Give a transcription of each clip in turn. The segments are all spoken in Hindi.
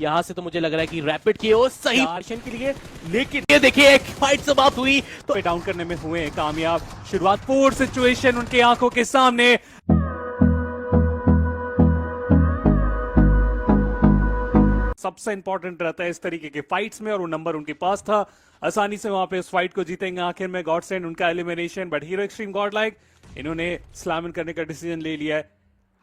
यहाँ से तो मुझे लग रहा है कि रैपिड की ओर सही दर्शन के लिए, लेकिन ये देखिए एक फाइट समाप्त हुई तो डाउन करने में हुए कामयाब। शुरुआत पूर सिचुएशन उनके आंखों के सामने। सबसे इंपॉर्टेंट रहता है इस तरीके के फाइट्स में, और वो नंबर उनके पास था। आसानी से वहां पे उस फाइट को जीतेंगे आखिर में गॉडसेंड उनका elimination. But hero extreme Godlike इन्होंने स्लैम इन करने का डिसीजन ले लिया है।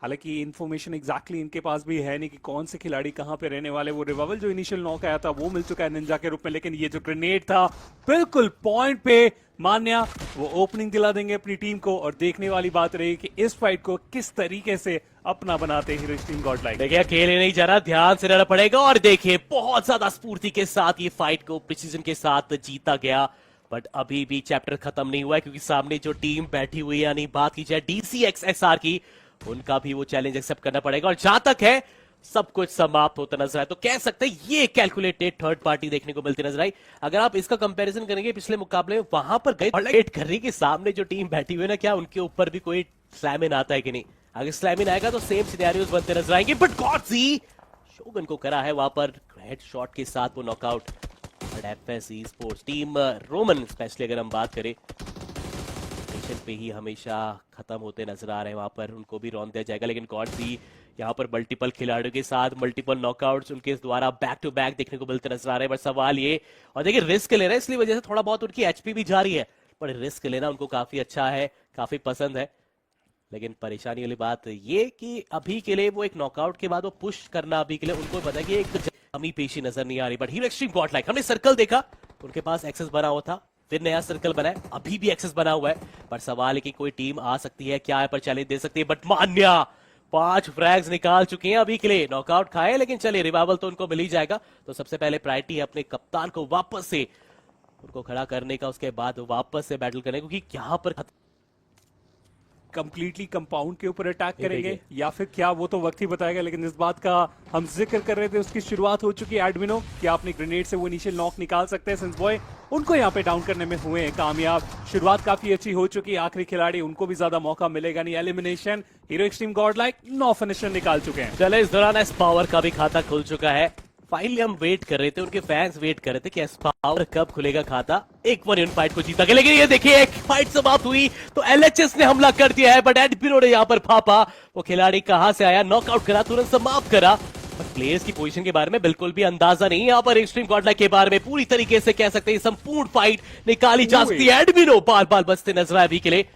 हालांकि इन्फॉर्मेशन एग्जैक्टली इनके पास भी है नहीं कि कौन से खिलाड़ी कहां पे रहने वाले। वो रिवाइवल जो इनिशियल नॉक आया था वो मिल चुका है निंजा के रूप में, लेकिन ये जो ग्रेनेड था बिल्कुल पॉइंट पे। मान्या वो ओपनिंग दिला देंगे अपनी टीम को, और देखने वाली बात रही कि इस फाइट को किस तरीके से अपना बनाते हैं हीरो एक्सट्रीम गॉडलाइक। देखिए अकेले नहीं जा रहा, ध्यान से रहना पड़ेगा। और देखिए बहुत ज्यादा स्फूर्ति के साथ ये फाइट को प्रिसीजन के साथ जीता गया। बट अभी भी चैप्टर खत्म नहीं हुआ है, क्योंकि सामने जो टीम बैठी हुई है, यानी बात की जाए DCXSR की, उनका भी वो चैलेंज एक्सेप्ट करना पड़ेगा। और जहां तक है सब कुछ समाप्त होता नजर आए तो कह सकते हैं ये कैलकुलेटेड थर्ड पार्टी देखने को मिलती नजर आई। अगर आप इसका कंपैरिजन करेंगे पिछले मुकाबले में, वहां पर गए कर रही कि सामने जो टीम बैठी हुई है ना, क्या उनके ऊपर भी कोई स्लैम इन आता है कि नहीं। अगर स्लैम इन आएगा तो सेम सिनेरियोस बनते नजर आएंगे। बट गॉडजी शोगन को करा है वहां पर हेड शॉट के साथ वो knockout. But FS sports team Roman specially अगर हम बात करें पे ही हमेशा खत्म होते नजर आ रहे हैं, वहां पर उनको भी रौन दिया जाएगा। लेकिन गॉडजी यहाँ पर मल्टीपल खिलाड़ियों के साथ मल्टीपल नॉकआउट्स उनके द्वारा बैक टू बैक देखने को मिलते नजर आ रहे हैं। बट सवाल ये, और देखिए रिस्क ले रहे हैं, इसलिए वजह से थोड़ा बहुत उनकी HP भी जा रही है। पर रिस्क लेना उनको काफी अच्छा है, काफी पसंद है। लेकिन परेशानी वाली बात ये कि अभी के लिए वो एक नॉकआउट के बाद वो पुश करना, अभी के लिए उनको पता है कि एक कमी पेशी नजर नहीं आ रही। बट हीरो एक्सट्रीम गॉडलाइक, हमने सर्कल देखा, उनके पास एक्सेस बना हुआ था, फिर नया सर्कल बना है, अभी भी एक्सेस बना हुआ है। पर सवाल है कि कोई टीम आ सकती है क्या है, पर चैलेंज दे सकती है। बट मान्या 5 फ्रैग्स निकाल चुके हैं अभी के लिए, नॉकआउट खाए, लेकिन चलिए रिवाइवल तो उनको मिल ही जाएगा। तो सबसे पहले प्रायोरिटी है अपने कप्तान को वापस से उनको खड़ा करने का, उसके बाद वापस से बैटल करने, क्योंकि यहाँ पर कंप्लीटली कंपाउंड के ऊपर अटैक करेंगे या फिर क्या, वो तो वक्त ही बताएगा। लेकिन इस बात का हम जिक्र कर रहे थे, उसकी शुरुआत हो चुकी है। एडमिनो क्या अपने ग्रेनेड से वो इनिशियल नॉक निकाल सकते हैं। सिंस बॉय उनको यहाँ पे डाउन करने में हुए हैं कामयाब। शुरुआत काफी अच्छी हो चुकी है, आखिरी खिलाड़ी उनको भी ज्यादा मौका मिलेगा नहीं। Elimination hero extreme Godlike 9 finisher निकाल चुके हैं। चले इस दौरान एस पावर का भी खाता खुल चुका है। फाइनली हम वेट कर रहे थे, उनके फैंस वेट कर रहे थे कि एस पावर कब खुलेगा खाता। एक 1 फाइट को जीता गया, लेकिन ये देखिए एक फाइट समाप्त हुई तो LHS ने हमला कर दिया है। बट एडमिनो ने यहाँ पर फापा, वो खिलाड़ी कहां से आया, नॉकआउट करा, तुरंत समाप्त करा। बट प्लेयर्स की पोजीशन के बारे में बिल्कुल भी अंदाजा नहीं। यहाँ पर एक्सट्रीम गॉडलाइक के बारे में पूरी तरीके से कह सकते हैं संपूर्ण फाइट निकाली जा सकती है। एडमिनो बाल बाल बचते नजर आए अभी के लिए।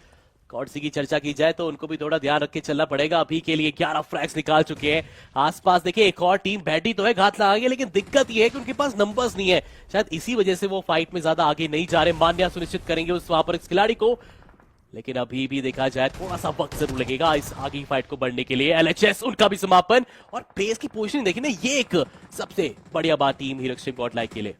गॉडसी की चर्चा की जाए तो उनको भी थोड़ा ध्यान रख के चलना पड़ेगा। अभी के लिए 11 फ्रैग्स निकाल चुके हैं। आसपास देखिए एक और टीम बैठी तो है, घात लगा गई, लेकिन दिक्कत यह है कि उनके पास नंबर्स नहीं है। शायद इसी वजह से वो फाइट में ज्यादा आगे नहीं जा रहे। मान्या सुनिश्चित करेंगे उस वहां पर इस खिलाड़ी को, लेकिन अभी भी देखा जाए थोड़ा सा वक्त जरूर लगेगा इस आगे फाइट को बढ़ने के लिए। LHS उनका भी समापन, और पेस की पोजीशन देखिए ना, ये एक सबसे बढ़िया बात टीम हीरो एक्सट्रीम गॉडलाइक के लिए।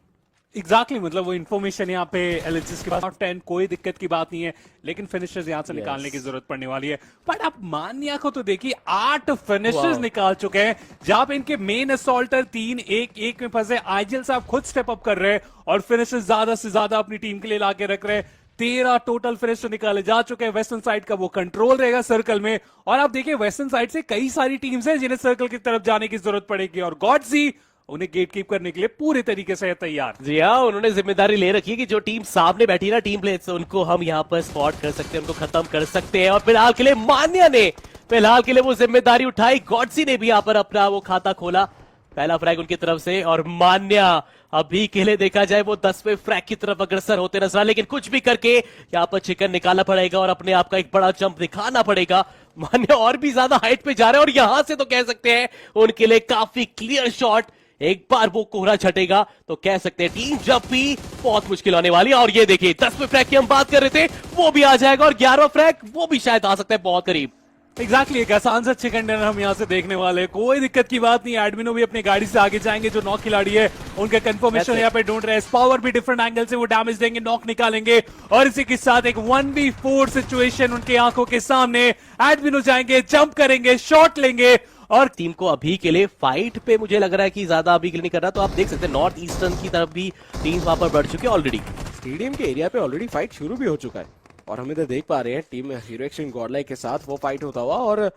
एग्जैक्टली मतलब वो इन्फॉर्मेशन यहाँ पे LHS के पास 10 कोई दिक्कत की बात नहीं है, लेकिन फिनिशर्स यहाँ से निकालने की जरूरत पड़ने वाली है। बट आप मान्या को तो देखिए 8 फिनिशर्स निकाल चुके हैं, जहां पे इनके मेन असॉल्टर 3-1-1 में फंसे। आइजल साहब खुद स्टेप अप कर रहे हैं और फिनिशर्स ज्यादा से ज्यादा अपनी टीम के लिए लाके रख रहे हैं। 13 टोटल फिनिशर निकाले जा चुके हैं। वेस्टर्न साइड का वो कंट्रोल रहेगा सर्कल में, और आप देखिए वेस्टर्न साइड से कई सारी टीम्स हैं जिन्हें सर्कल की तरफ जाने की जरूरत पड़ेगी, और गॉडजी उन्हें गेट कीप करने के लिए पूरे तरीके से तैयार। जी हाँ, उन्होंने जिम्मेदारी ले रखी है कि जो टीम सामने बैठी है ना, टीम प्लेयर्स, उनको हम यहाँ पर स्पॉट कर सकते हैं, उनको खत्म कर सकते हैं। और फिलहाल के लिए मान्या ने वो जिम्मेदारी उठाई। गॉडसी ने भी यहाँ पर अपना वो खाता खोला, पहला फ्रैग उनकी तरफ से। और मान्या अभी के लिए देखा जाए वो 10वें फ्रैग की तरफ अग्रसर होते नजर, लेकिन कुछ भी करके यहाँ पर चिकन निकालना पड़ेगा और अपने आप का एक बड़ा जंप दिखाना पड़ेगा। मान्या और भी ज्यादा हाइट पे जा रहे हैं, और यहां से तो कह सकते हैं उनके लिए काफी क्लियर शॉट। एक बार वो कोहरा छटेगा तो कह सकते हैं टीम जब भी बहुत मुश्किल होने वाली है। और ये देखिए 10वें फ्रैग की हम बात कर रहे थे, वो भी आ जाएगा, और 11वां फ्रैग वो भी शायद आ सकता है बहुत करीब। एग्जैक्टली एक आसान सा चिकन डिनर हम यहाँ से देखने वाले हैं, कोई दिक्कत की बात नहीं। एडमिनो भी अपनी गाड़ी से आगे जाएंगे, जो नॉक खिलाड़ी है उनका कंफर्मेशन यहाँ पे ढूंढ रहे हैं। पावर भी डिफरेंट एंगल से वो डैमेज देंगे, नॉक निकालेंगे, और इसी के साथ एक 1v4 सिचुएशन उनके आंखों के सामने। एडमिनो जाएंगे, जंप करेंगे, शॉट लेंगे, और टीम को अभी के लिए फाइट पे मुझे लग रहा है कि ज्यादा अभी के लिए नहीं कर रहा। तो आप देख सकते हैं नॉर्थ ईस्टर्न की तरफ भी टीम वहां पर बढ़ चुकी है ऑलरेडी। स्टेडियम के एरिया पे ऑलरेडी फाइट शुरू भी हो चुका है, और हम इधर देख पा रहे हैं टीम हीरो एक्सट्रीम गॉडलाइक के साथ वो फाइट होता हुआ। और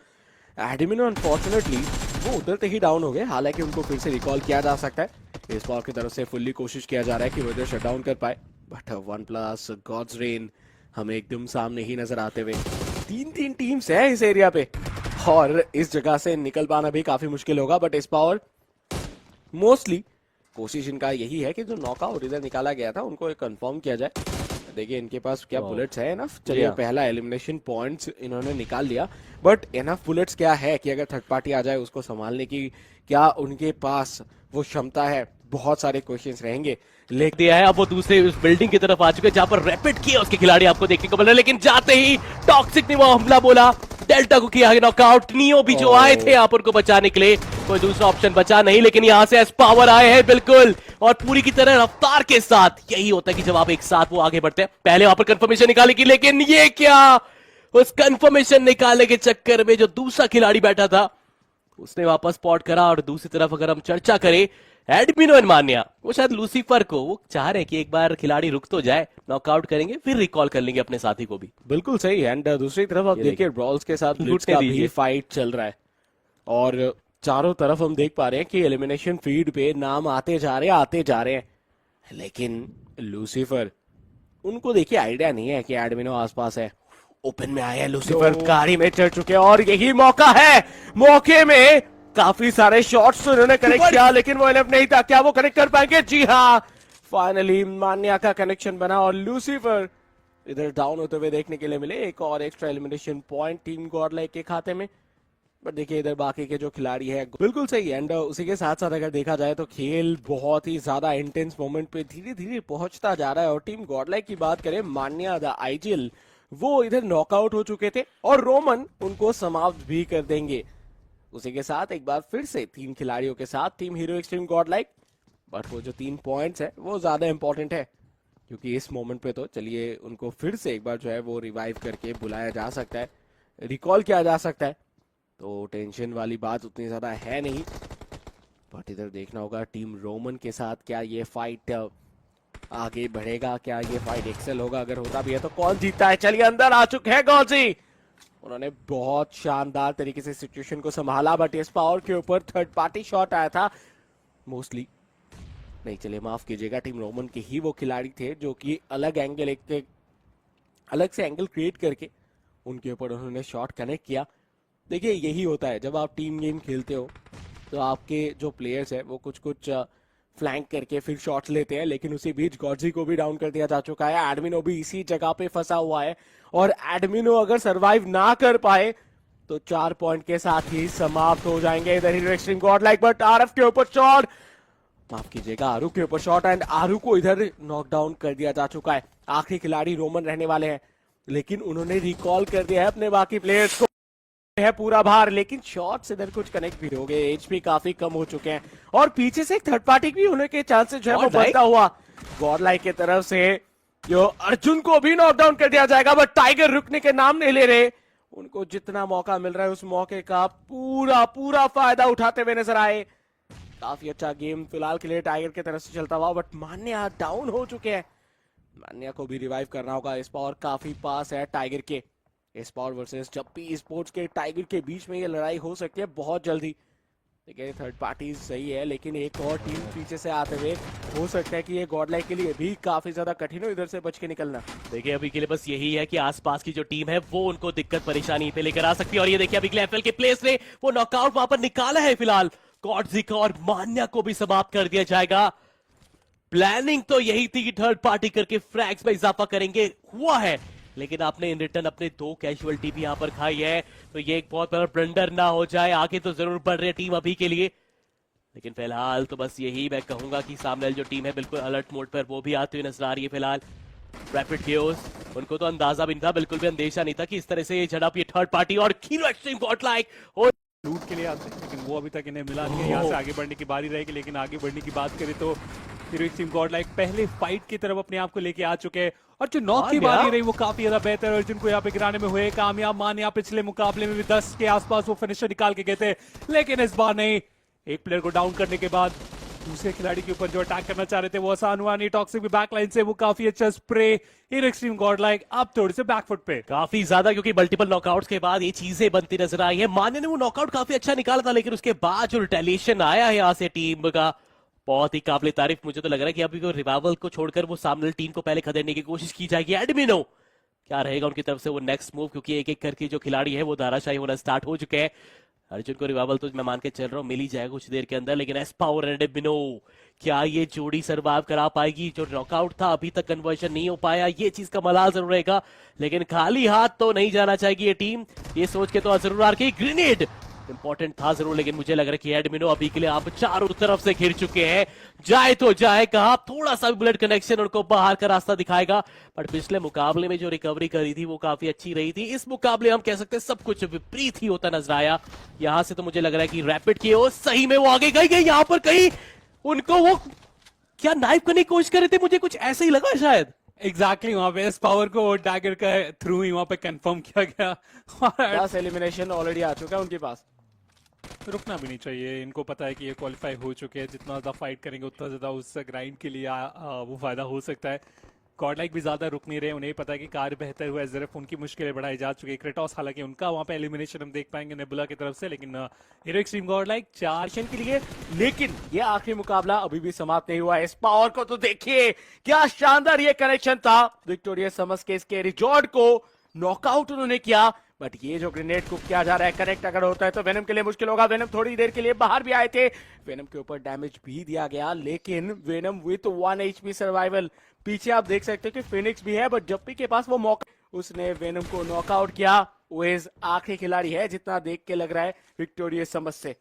एडमिनो अनफॉर्चुनेटली वो उतरते ही डाउन हो गए। हालांकि उनको फिर से रिकॉल किया जा सकता है। इस बॉल की तरफ से फुल्ली कोशिश किया जा रहा है कि वो इधर शट डाउन कर पाए, बट वन प्लस गॉड्स रेन हमें एकदम सामने ही नजर आते हुए। 3-3 टीम्स है इस एरिया पे और इस जगह से निकल पाना भी काफी मुश्किल होगा। बट इस पावर मोस्टली कोशिश इनका यही है कि जो नॉकआउट इधर निकाला गया था उनको एक कंफर्म किया जाए। देखिए इनके पास क्या बुलेट्स है इनफ। चलिए पहला एलिमिनेशन पॉइंट्स इन्होंने निकाल लिया, बट इनफ बुलेट्स क्या है कि अगर थर्ड पार्टी आ जाए उसको संभालने की क्या उनके पास वो क्षमता है, बहुत सारे क्वेश्चंस रहेंगे। लेख दिया है। अब वो दूसरे उस बिल्डिंग की तरफ आ चुके हैं जहां पर रैपिड किया उसके खिलाड़ी आपको देखने को मिल रहे हैं, लेकिन जाते ही टॉक्सिक ने वो हमला बोला, डेल्टा को किया नॉकआउट। नियो भी जो आए थे यहाँ पर उनको बचाने के लिए, कोई दूसरा ऑप्शन बचा नहीं, लेकिन यहाँ से एस पावर आए हैं बिल्कुल और पूरी की तरह रफ्तार के साथ। यही होता है कि जब आप एक साथ वो आगे बढ़ते हैं। पहले वहां पर कंफर्मेशन निकाली की, लेकिन ये क्या, उस कंफर्मेशन निकालने के चक्कर में जो दूसरा खिलाड़ी बैठा था उसने वापस स्पॉट करा। और दूसरी तरफ अगर हम चर्चा करें एडमिनो एंड मान्या, वो शायद लूसीफर को वो चाह रहे कि एक बार खिलाड़ी रुक तो जाए, नॉकआउट करेंगे फिर रिकॉल कर लेंगे अपने साथी को भी। बिल्कुल सही। एंड दूसरी तरफ आप देखिए ब्रॉल्स के साथ ब्लिट्ज का भी फाइट चल रहा है और चारों तरफ हम देख पा रहे हैं कि एलिमिनेशन फीड पे नाम आते जा रहे हैं, लेकिन लूसीफर उनको देखिए आइडिया नहीं है कि एडमिनो आसपास है। ओपन में आया लूसीफर, गाड़ी में चढ़ चुके हैं और यही मौका है। मौके में काफी सारे शॉट्स उन्होंने कनेक्ट किया, लेकिन वो इनफ नहीं था। क्या वो कनेक्ट कर पाएंगे? जी हाँ, फाइनली मान्या का कनेक्शन बना और लूसीफर इधर डाउन होते हुए देखने के लिए मिले। एक और extra elimination point team Godlike के खाते में। बट देखिए इधर बाकी के जो खिलाड़ी है बिल्कुल सही। एंड उसी के साथ साथ अगर देखा जाए तो खेल बहुत ही ज्यादा इंटेंस मोमेंट पे धीरे धीरे पहुंचता जा रहा है। और टीम गॉडलाइक की बात करें, मान्या द आईजीएल वो इधर नॉकआउट हो चुके थे और रोमन उनको समाप्त भी कर देंगे। उसी के साथ एक बार फिर से 3 खिलाड़ियों के साथ team hero extreme Godlike. But वो जो 3 पॉइंट्स है वो ज्यादा इंपॉर्टेंट है, क्योंकि इस मोमेंट पे तो चलिए उनको फिर से एक बार जो है वो रिवाइव करके बुलाया जा सकता है, रिकॉल किया जा सकता है, तो टेंशन वाली बात उतनी ज्यादा है नहीं। बट इधर देखना होगा टीम रोमन के साथ क्या ये फाइट आगे बढ़ेगा, क्या ये फाइट एक्सेल होगा। अगर होता भी है तो कौन जीतता है। चलिए अंदर आ चुके हैं गॉजी, उन्होंने बहुत शानदार तरीके से सिचुएशन को संभाला। बट इस पावर के ऊपर थर्ड पार्टी शॉट आया था मोस्टली, नहीं चलिए माफ कीजिएगा, टीम रोमन के ही वो खिलाड़ी थे जो कि अलग से एंगल क्रिएट करके उनके ऊपर उन्होंने शॉट कनेक्ट किया। देखिए यही होता है जब आप टीम गेम खेलते हो तो आपके जो प्लेयर्स है वो कुछ फ्लैंक करके फिर शॉट्स लेते हैं, लेकिन उसी बीच गॉडजी को भी डाउन कर दिया जा चुका है। एडमिनो भी इसी जगह पे फंसा हुआ है और एडमिनो अगर सरवाइव ना कर पाए तो 4 पॉइंट के साथ ही समाप्त हो जाएंगे इधर hero extreme Godlike. But RF के ऊपर शॉट, माफ कीजिएगा आरू के ऊपर शॉट, एंड आरू को इधर नॉकडाउन कर दिया जा चुका है। आखिरी खिलाड़ी रोमन रहने वाले हैं, लेकिन उन्होंने रिकॉल कर दिया है अपने बाकी प्लेयर्स को, है पूरा भार, लेकिन शॉट्स इधर कुछ कनेक्ट भी हो गए। एचपी काफी कम हो चुके हैं और पीछे से एक थर्ड पार्टी भी होने के चांसेस जो है वो बनता हुआ गॉडलाइक की तरफ से जो अर्जुन को भी नॉकडाउन कर दिया जाएगा। बट टाइगर रुकने के नाम नहीं ले रहे, उनको जितना मौका मिल रहा है उस मौके का पूरा फायदा उठाते हुए नजर आए। काफी अच्छा गेम फिलहाल के लिए टाइगर की तरफ से चलता हुआ, बट मान्या डाउन हो चुके हैं। मान्या को भी रिवाइव करना होगा। इस पावर काफी पास है टाइगर के। इस पावर वर्सेस जप्पी स्पोर्ट्स के टाइगर के बीच में ये लड़ाई हो सकती है बहुत जल्दी। देखिए थर्ड पार्टी सही है, लेकिन एक और टीम पीछे से आते हुए हो सकता है कि ये गॉडलाइक के लिए भी काफी ज्यादा कठिन हो इधर से बच के निकलना। देखिए अभी के लिए बस यही है कि आसपास की जो टीम है वो उनको दिक्कत परेशानी पे लेकर आ सकती है। और ये देखिए अभी के लिए एफएल के प्लेस ने वो नॉकआउट वहां पर निकाला है फिलहाल। गॉडजी का और मान्या को भी समाप्त कर दिया जाएगा। प्लानिंग तो यही थी कि थर्ड पार्टी करके फ्रैग्स में इजाफा करेंगे, हुआ है, लेकिन आपने इन रिटर्न अपने 2 कैजुअलिटी भी यहां पर खाई है, तो ये एक बहुत बड़ा ब्लंडर ना हो जाए। आगे तो जरूर बढ़ रही है टीम अभी के लिए, लेकिन फिलहाल तो बस यही मैं कहूंगा कि सामने जो टीम है बिल्कुल अलर्ट मोड पर वो भी आती हुई नजर आ रही है फिलहाल। रैपिड गियोस, उनको तो अंदाजा भी नहीं था, बिल्कुल भी अंदेशा नहीं था कि इस तरह से ये झड़प ये थर्ड पार्टी और हीरो एक्सट्रीम गॉडलाइक और लूट के लिए आते हैं, लेकिन वो अभी तक इन्हें मिला नहीं है। यहाँ से आगे बढ़ने की बारी रहेगी, लेकिन आगे बढ़ने की बात करें तो हीरो एक्सट्रीम गॉडलाइक पहले फाइट की तरफ अपने आप को लेके आ चुके हैं और जो नॉक की बारी रही वो काफी ज्यादा बेहतर है। अर्जुन को यहाँ पे गिराने में हुए कामयाब। मान्या पिछले मुकाबले में भी 10 के आसपास वो फिनिशर निकाल के गए थे, लेकिन इस बार नहीं। एक प्लेयर को डाउन करने के बाद दूसरे खिलाड़ी के ऊपर जो अटैक करना चाह रहे थे वो आसान हुआ नहीं। टॉक्सिक भी बैकलाइन से वो काफी अच्छा spray. In extreme God like अब थोड़े से बैकफुट पे काफी ज्यादा, क्योंकि मल्टीपल नॉकआउट्स के बाद ये चीजें बनती नजर आई है। मान्य ने वो नॉकआउट काफी अच्छा निकाला था, लेकिन उसके बाद जो रिटेलिएशन आया है यहाँ से टीम का, बहुत ही काबिल तारीफ। मुझे तो लग रहा है कि अभी रिवाइवल को छोड़कर वो सामने टीम को पहले खदेड़ने की कोशिश की जाएगी। एडमिनो क्या रहेगा उनकी तरफ से वो नेक्स्ट मूव, क्योंकि एक एक करके जो खिलाड़ी है वो धाराशाही होना स्टार्ट हो चुके हैं। अर्जुन को रिवाइवल तो मैं मान के चल रहा हूँ मिल ही जाएगा कुछ देर के अंदर, लेकिन एस्पावर एंड एडमिनो, क्या ये जोड़ी सर्वाइव करा पाएगी? जो नॉकआउट था अभी तक कन्वर्जन नहीं हो पाया, ये चीज का मलाल जरूर रहेगा, लेकिन खाली हाथ तो नहीं जाना चाहिए ये टीम। ये सोच के तो जरूर आर के ग्रेनेड इंपॉर्टेंट था जरूर, लेकिन मुझे लग रहा है कि एडमिनो अभी के लिए आप चारों तरफ से घिर चुके हैं। जाए तो जाए कहा, थोड़ा सा बुलेट कनेक्शन उनको बाहर का रास्ता दिखाएगा। पर पिछले मुकाबले में जो रिकवरी करी थी वो काफी अच्छी रही थी। इस मुकाबले हम कह सकते हैं सब कुछ विपरीत ही होता नजर आया। यहां से तो मुझे लग रहा है कि रैपिड की ओर सही में वो आगे गई। यहां पर कहीं उनको वो क्या नाइफ करने की कोशिश कर रहे थे, मुझे कुछ ऐसे ही लगा शायद। एग्जैक्टली वहां पे इस पावर को डैगर का थ्रू ही वहां पे कंफर्म किया गया। 10 एलिमिनेशन ऑलरेडी आ चुका है उनके पास। रुकना भी नहीं चाहिए, इनको पता है कि ये क्वालिफाई हो चुके हैं। जितना ज्यादा फाइट करेंगे उतना ज्यादा उस ग्राइंड के लिए वो फायदा हो सकता है। गॉडलाइक भी ज्यादा रुक नहीं रहे, उन्हें पता है कि कार्य बेहतर हुआ है। ज़रफ़ उनकी मुश्किलें बढ़ाई जा चुकी है। क्रेटोस हालांकि उनका वहां पे एलिमिनेशन हम देख पाएंगे नेबुला की तरफ से, लेकिन हीरो एक्सट्रीम गॉडलाइक 4 के लिए। लेकिन ये आखिरी मुकाबला अभी भी समाप्त नहीं हुआ है। इस पावर को तो देखिए, क्या शानदार ये कनेक्शन था। विक्टोरियस समझ के इसके रिजॉर्ड को नॉकआउट उन्होंने किया, बट ये जो ग्रेनेड कुक किया जा रहा है, कनेक्ट अगर होता है तो वेनम के लिए मुश्किल होगा। वेनम थोड़ी देर के लिए बाहर भी आए थे, वेनम के ऊपर डैमेज भी दिया गया, लेकिन वेनम विथ 1 HP सर्वाइवल। पीछे आप देख सकते हो कि फिनिक्स भी है, बट जप्पी के पास वो मौका, उसने वेनम को नॉकआउट किया। वेज आखिरी खिलाड़ी है जितना देख के लग रहा है विक्टोरियस समझ से,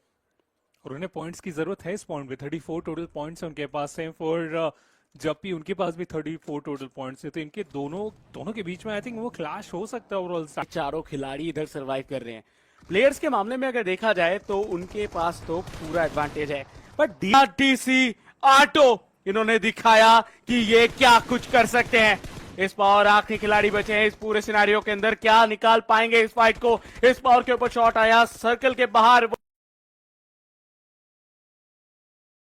और उन्हें पॉइंट्स की जरूरत है इस पॉइंट पे। 34 टोटल पॉइंट्स है उनके पास है फॉर जप्पी, उनके पास भी 34 टोटल पॉइंट्स है। तो इनके दोनों के बीच में आई थिंक वो क्लैश हो सकता है ओवरऑल। चारों खिलाड़ी इधर सरवाइव कर रहे हैं। प्लेयर्स के मामले में अगर देखा जाए तो उनके पास तो पूरा एडवांटेज है, बट डीआरटीसी ऑटो इन्होंने दिखाया कि ये क्या कुछ कर सकते हैं। इस पावर आखिरी खिलाड़ी बचे हैं इस पूरे सिनेरियो के अंदर, क्या निकाल पाएंगे इस फाइट को? इस पावर के ऊपर शॉट आया सर्कल के बाहर।